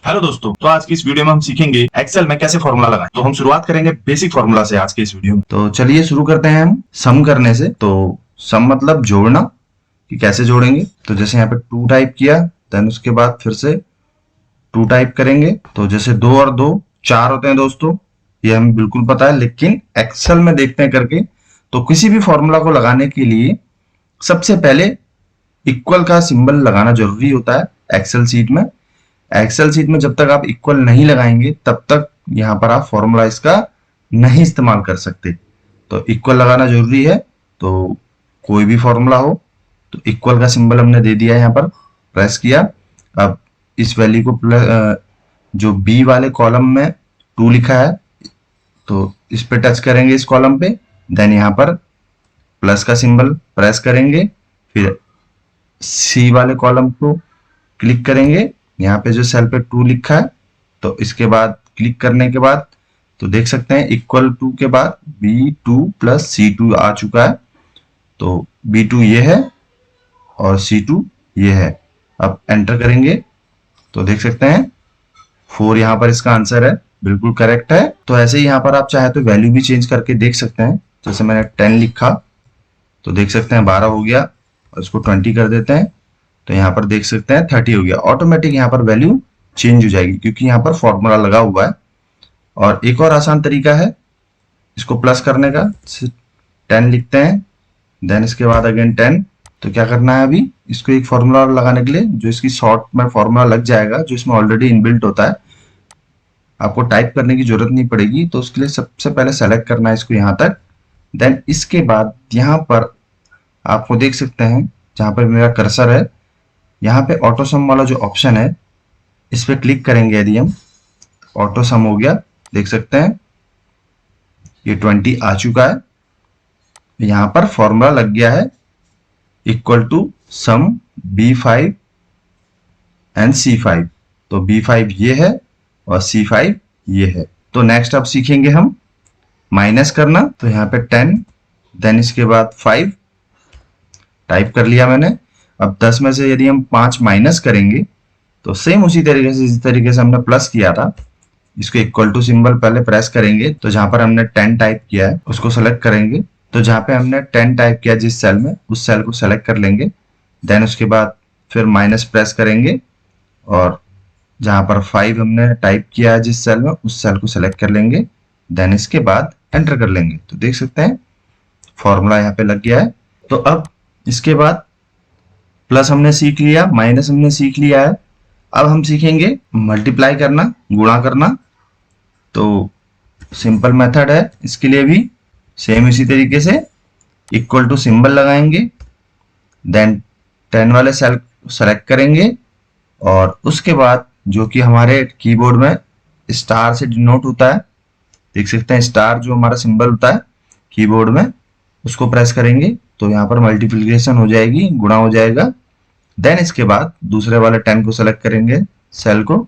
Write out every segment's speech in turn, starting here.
Hello दोस्तों, तो आज की इस वीडियो में हम सीखेंगे एक्सेल में कैसे फॉर्मूला लगाएं। तो हम शुरुआत करेंगे बेसिक फॉर्मूला से आज के इस वीडियो में। तो चलिए शुरू करते हैं हम सम करने से। तो सम मतलब जोड़ना, कि कैसे जोड़ेंगे। तो जैसे यहाँ पे टू टाइप किया, देन उसके बाद फिर से टू टाइप करेंगे। तो जैसे दो और दो चार होते हैं दोस्तों, ये हमें बिल्कुल पता है, लेकिन एक्सेल में देखते हैं करके। तो किसी भी फॉर्मूला को लगाने के लिए सबसे पहले इक्वल का सिंबल लगाना जरूरी होता है एक्सेल सीट में। एक्सेल सीट में जब तक आप इक्वल नहीं लगाएंगे तब तक यहाँ पर आप फॉर्मूला इसका नहीं इस्तेमाल कर सकते। तो इक्वल लगाना जरूरी है। तो कोई भी फॉर्मूला हो तो इक्वल का सिंबल हमने दे दिया है, यहाँ पर प्रेस किया। अब इस वैल्यू को जो बी वाले कॉलम में टू लिखा है, तो इस पे टच करेंगे इस कॉलम पे। देन यहाँ पर प्लस का सिंबल प्रेस करेंगे, फिर सी वाले कॉलम को क्लिक करेंगे, यहाँ पे जो सेल पे टू लिखा है। तो इसके बाद क्लिक करने के बाद तो देख सकते हैं इक्वल टू के बाद B2 प्लस C2 आ चुका है। तो B2 ये है और C2 ये है। अब एंटर करेंगे तो देख सकते हैं 4 यहाँ पर इसका आंसर है, बिल्कुल करेक्ट है। तो ऐसे ही यहाँ पर आप चाहे तो वैल्यू भी चेंज करके देख सकते हैं। जैसे मैंने 10 लिखा तो देख सकते हैं 12 हो गया, और इसको 20 कर देते हैं तो यहाँ पर देख सकते हैं 30 हो गया। ऑटोमेटिक यहाँ पर वैल्यू चेंज हो जाएगी क्योंकि यहाँ पर फॉर्मूला लगा हुआ है। और एक और आसान तरीका है इसको प्लस करने का। 10 लिखते हैं, देन इसके बाद अगेन 10। तो क्या करना है, अभी इसको एक फॉर्मूला लगाने के लिए जो इसकी शॉर्ट में फॉर्मूला लग जाएगा, जो इसमें ऑलरेडी इनबिल्ट होता है, आपको टाइप करने की जरूरत नहीं पड़ेगी। तो उसके लिए सबसे पहले सेलेक्ट करना है इसको यहाँ तक। देन इसके बाद यहाँ पर आपको देख सकते हैं जहाँ पर मेरा कर्सर है, यहाँ पे ऑटो सम वाला जो ऑप्शन है इस पे क्लिक करेंगे। यदि हम ऑटो सम हो गया, देख सकते हैं ये 20 आ चुका है। यहाँ पर फॉर्मूला लग गया है equal to some B5 and C5। तो B5 ये है और C5 ये है। तो नेक्स्ट अब सीखेंगे हम माइनस करना। तो यहाँ पे 10, देन इसके बाद 5 टाइप कर लिया मैंने। अब 10 में से यदि हम 5 माइनस करेंगे तो सेम उसी तरीके से जिस तरीके से हमने प्लस किया था, इसको इक्वल टू सिंबल पहले प्रेस करेंगे। तो जहां पर हमने 10 टाइप किया है उसको सेलेक्ट करेंगे। तो जहां पे हमने 10 टाइप किया जिस सेल में, उस सेल को सेलेक्ट कर लेंगे। देन उसके बाद फिर माइनस प्रेस करेंगे, और जहां पर 5 हमने टाइप किया है जिस सेल में, उस सेल को सेलेक्ट कर लेंगे। देन इसके बाद एंटर कर लेंगे। तो देख सकते हैं फॉर्मूला यहाँ पे लग गया है। तो अब इसके बाद प्लस हमने सीख लिया, माइनस हमने सीख लिया है। अब हम सीखेंगे मल्टीप्लाई करना, गुणा करना। तो सिंपल मेथड है इसके लिए भी, सेम इसी तरीके से इक्वल टू सिंबल लगाएंगे। देन 10 वाले सेल सेलेक्ट करेंगे, और उसके बाद जो कि हमारे कीबोर्ड में स्टार से डिनोट होता है, देख सकते हैं स्टार जो हमारा सिंबल होता है कीबोर्ड में, उसको प्रेस करेंगे। तो यहाँ पर मल्टीप्लिकेशन हो जाएगी, गुणा हो जाएगा। देन इसके बाद दूसरे वाले 10 को सेलेक्ट करेंगे सेल को,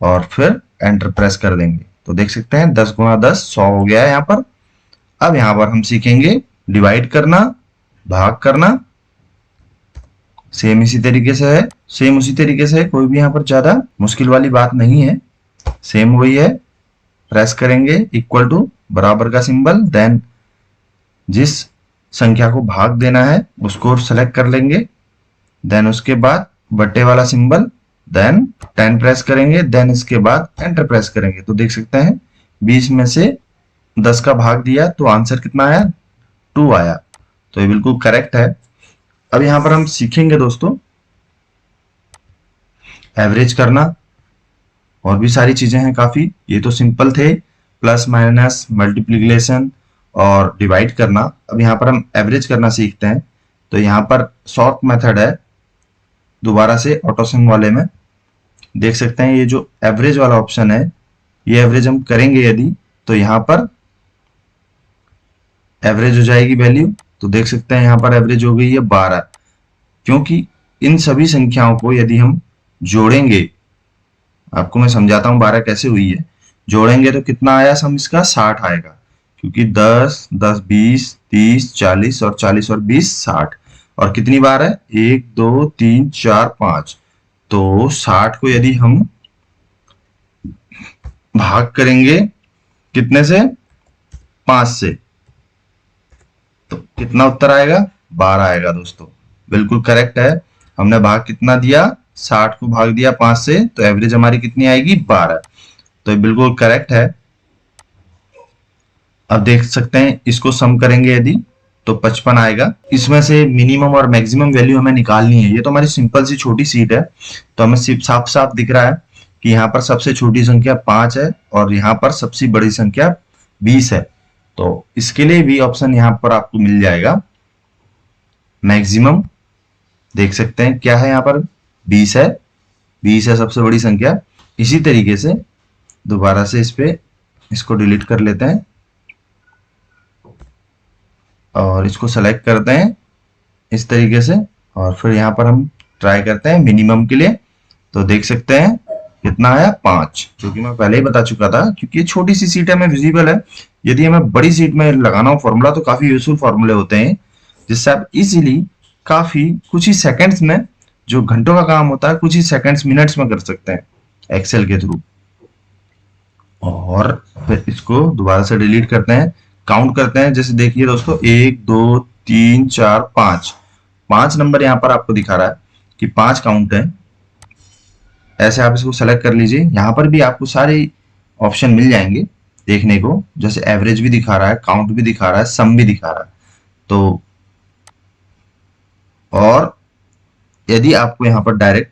और फिर एंटर प्रेस कर देंगे। तो देख सकते हैं 10 गुणा 10 100 हो गया है यहाँ पर। अब यहाँ पर हम सीखेंगे डिवाइड करना, भाग करना। सेम इसी तरीके से है, सेम उसी तरीके से है, कोई भी यहाँ पर ज्यादा मुश्किल वाली बात नहीं है, सेम वही है। प्रेस करेंगे इक्वल टू बराबर का सिंबल, देन जिस संख्या को भाग देना है उसको सेलेक्ट कर लेंगे। देन उसके बाद बट्टे वाला सिंबल, देन 10 प्रेस करेंगे। देन इसके बाद एंटर प्रेस करेंगे। तो देख सकते हैं 20 में से 10 का भाग दिया तो आंसर कितना आया, 2 आया। तो ये बिल्कुल करेक्ट है। अब यहां पर हम सीखेंगे दोस्तों एवरेज करना, और भी सारी चीजें हैं काफी। ये तो सिंपल थे, प्लस माइनस मल्टीप्लिकेशन और डिवाइड करना। अब यहाँ पर हम एवरेज करना सीखते हैं। तो यहाँ पर शॉर्ट मेथड है, दोबारा से ऑटोसम वाले में देख सकते हैं ये जो एवरेज वाला ऑप्शन है, ये एवरेज हम करेंगे यदि, तो यहाँ पर एवरेज हो जाएगी वैल्यू। तो देख सकते हैं यहाँ पर एवरेज हो गई है 12, क्योंकि इन सभी संख्याओं को यदि हम जोड़ेंगे, आपको मैं समझाता हूं 12 कैसे हुई है। जोड़ेंगे तो कितना आया सम इसका, 60 आएगा, क्योंकि 10 10 20 30 40 और 40 और 20 60। और कितनी बार है, 1 2 3 4 5। तो 60 को यदि हम भाग करेंगे कितने से, 5 से, तो कितना उत्तर आएगा, 12 आएगा दोस्तों। बिल्कुल करेक्ट है। हमने भाग कितना दिया, 60 को भाग दिया 5 से, तो एवरेज हमारी कितनी आएगी, 12। तो ये बिल्कुल करेक्ट है। अब देख सकते हैं इसको सम करेंगे यदि, तो 55 आएगा। इसमें से मिनिमम और मैक्सिमम वैल्यू हमें निकालनी है। ये तो हमारी सिंपल सी छोटी सीट है, तो हमें सिर्फ साफ साफ दिख रहा है कि यहाँ पर सबसे छोटी संख्या 5 है और यहाँ पर सबसे बड़ी संख्या 20 है। तो इसके लिए भी ऑप्शन यहाँ पर आपको मिल जाएगा मैक्सिमम। देख सकते हैं क्या है यहाँ पर, 20 है, 20 है सबसे बड़ी संख्या। इसी तरीके से दोबारा से इसको डिलीट कर लेते हैं और इसको सेलेक्ट करते हैं इस तरीके से, और फिर यहाँ पर हम ट्राई करते हैं मिनिमम के लिए। तो देख सकते हैं कितना आया, 5, जो कि मैं पहले ही बता चुका था, क्योंकि ये छोटी सी सीट है, हमें विजिबल है। यदि हमें बड़ी सीट में लगाना हो फॉर्मूला तो काफी यूजफुल फॉर्मूले होते हैं, जिससे आप इजीली काफी कुछ ही सेकंड्स में, जो घंटों का काम होता है कुछ ही सेकंड्स मिनट्स में कर सकते हैं एक्सेल के थ्रू। और फिर इसको दोबारा से डिलीट करते हैं, काउंट करते हैं। जैसे देखिए दोस्तों, 1 2 3 4 5, 5 नंबर यहाँ पर आपको दिखा रहा है कि 5 काउंट है। ऐसे आप इसको सेलेक्ट कर लीजिए। यहाँ पर भी आपको सारे ऑप्शन मिल जाएंगे देखने को, जैसे एवरेज भी दिखा रहा है, काउंट भी दिखा रहा है, सम भी दिखा रहा है। तो और यदि आपको यहाँ पर डायरेक्ट,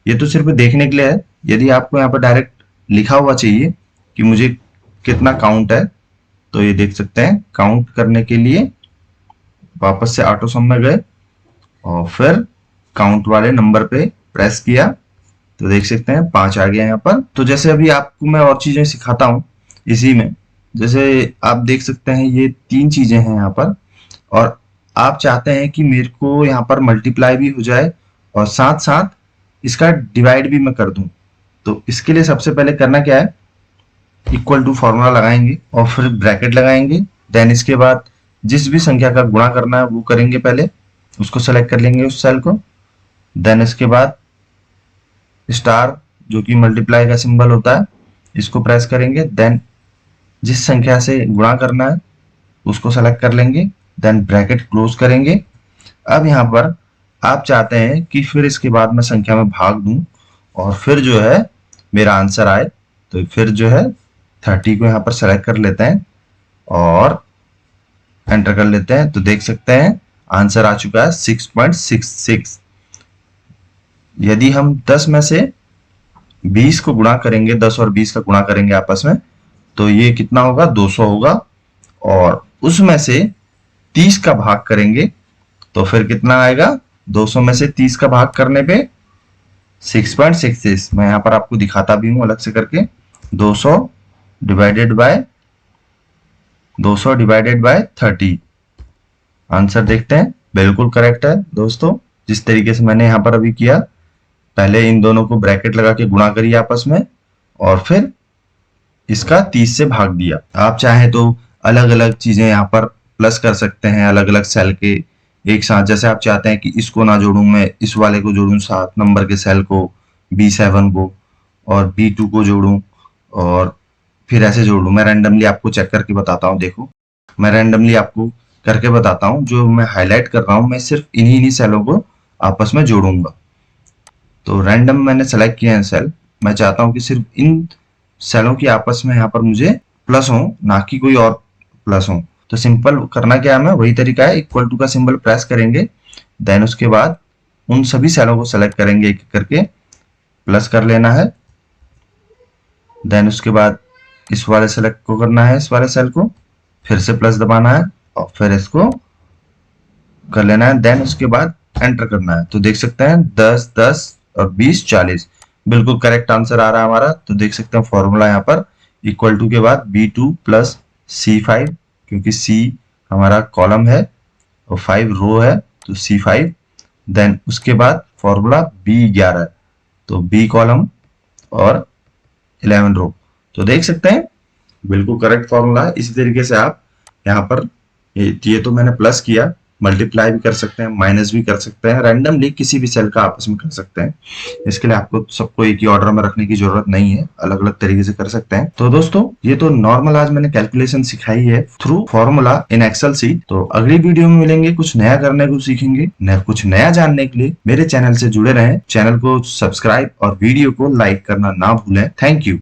ये तो सिर्फ देखने के लिए है, यदि आपको यहाँ पर डायरेक्ट लिखा हुआ चाहिए कि मुझे कितना काउंट है, तो ये देख सकते हैं। काउंट करने के लिए वापस से ऑटो सम में गए और फिर काउंट वाले नंबर पे प्रेस किया, तो देख सकते हैं 5 आ गया यहाँ पर। तो जैसे अभी आपको मैं और चीजें सिखाता हूँ इसी में, जैसे आप देख सकते हैं ये 3 चीजें हैं यहाँ पर, और आप चाहते हैं कि मेरे को यहाँ पर मल्टीप्लाई भी हो जाए और साथ साथ इसका डिवाइड भी मैं कर दूं। तो इसके लिए सबसे पहले करना क्या है, इक्वल टू फॉर्मूला लगाएंगे और फिर ब्रैकेट लगाएंगे। देन इसके बाद जिस भी संख्या का गुणा करना है वो करेंगे, पहले उसको सेलेक्ट कर लेंगे उस सेल को। देन इसके बाद स्टार, जो कि मल्टीप्लाई का सिंबल होता है, इसको प्रेस करेंगे। देन जिस संख्या से गुणा करना है उसको सेलेक्ट कर लेंगे। देन ब्रैकेट क्लोज करेंगे। अब यहाँ पर आप चाहते हैं कि फिर इसके बाद मैं संख्या में भाग दूं और फिर जो है मेरा आंसर आए, तो फिर जो है 30 को यहाँ पर सेलेक्ट कर लेते हैं और एंटर कर लेते हैं। तो देख सकते हैं आंसर आ चुका है 6.66। यदि हम 10 में से 20 को गुणा करेंगे, 10 और 20 का गुणा करेंगे आपस में, तो ये कितना होगा, 200 होगा। और उसमें से 30 का भाग करेंगे तो फिर कितना आएगा, 200 में से 30 का भाग करने पे 6.66। मैं यहाँ पर आपको दिखाता भी हूं अलग से करके। 200 डिवाइडेड बाय 30। आंसर देखते हैं, बिल्कुल करेक्ट है दोस्तों। जिस तरीके से मैंने यहाँ पर अभी किया, पहले इन दोनों को ब्रैकेट लगा के गुणा करिए आपस में और फिर इसका 30 से भाग दिया। आप चाहें तो अलग अलग चीजें यहाँ पर प्लस कर सकते हैं, अलग अलग सेल के एक साथ। जैसे आप चाहते हैं कि इसको ना जोड़ूं, मैं इस वाले को जोड़ूं 7 नंबर के सेल को, B7 को, और B2 को जोड़ूं और फिर ऐसे जोड़ूं। मैं रैंडमली आपको चेक करके बताता हूं। देखो, मैं रैंडमली आपको करके बताता हूं। जो मैं हाईलाइट कर रहा हूं, मैं सिर्फ इन्हीं सेलों को आपस में जोड़ूंगा। तो रैंडम मैंने सेलेक्ट किया है सेल। मैं चाहता हूं कि सिर्फ इन सेलों की आपस में यहाँ पर मुझे प्लस हो, ना कि कोई और प्लस हो। तो सिंपल करना क्या है, हमें वही तरीका है, इक्वल टू का सिंबल प्रेस करेंगे। देन उसके बाद उन सभी सेलों को सेलेक्ट करेंगे, एक करके प्लस कर लेना है। देन उसके बाद इस वाले सेलेक्ट को करना है, इस वाले सेल को फिर से प्लस दबाना है और फिर इसको कर लेना है। देन उसके बाद एंटर करना है। तो देख सकते हैं 10 10 और 20 40, बिल्कुल करेक्ट आंसर आ रहा है हमारा। तो देख सकते हैं फॉर्मूला यहाँ पर इक्वल टू के बाद B2 प्लस C5, क्योंकि C हमारा कॉलम है और 5 रो है, तो C5। देन उसके बाद फॉर्मूला B11, तो B कॉलम और 11 रो। तो देख सकते हैं बिल्कुल करेक्ट फॉर्मूला है। इसी तरीके से आप यहाँ पर ये तो मैंने प्लस किया, मल्टीप्लाई भी कर सकते हैं, माइनस भी कर सकते हैं, रैंडमली किसी भी सेल का आपस में कर सकते हैं। इसके लिए आपको सबको एक ही ऑर्डर में रखने की जरूरत नहीं है, अलग अलग तरीके से कर सकते हैं। तो दोस्तों ये तो नॉर्मल आज मैंने कैलकुलेशन सिखाई है through formula in Excel sheet. तो अगली वीडियो में मिलेंगे, कुछ नया करने को सीखेंगे, कुछ नया जानने के लिए मेरे चैनल से जुड़े रहें। चैनल को सब्सक्राइब और वीडियो को लाइक करना ना भूलें। Thank you.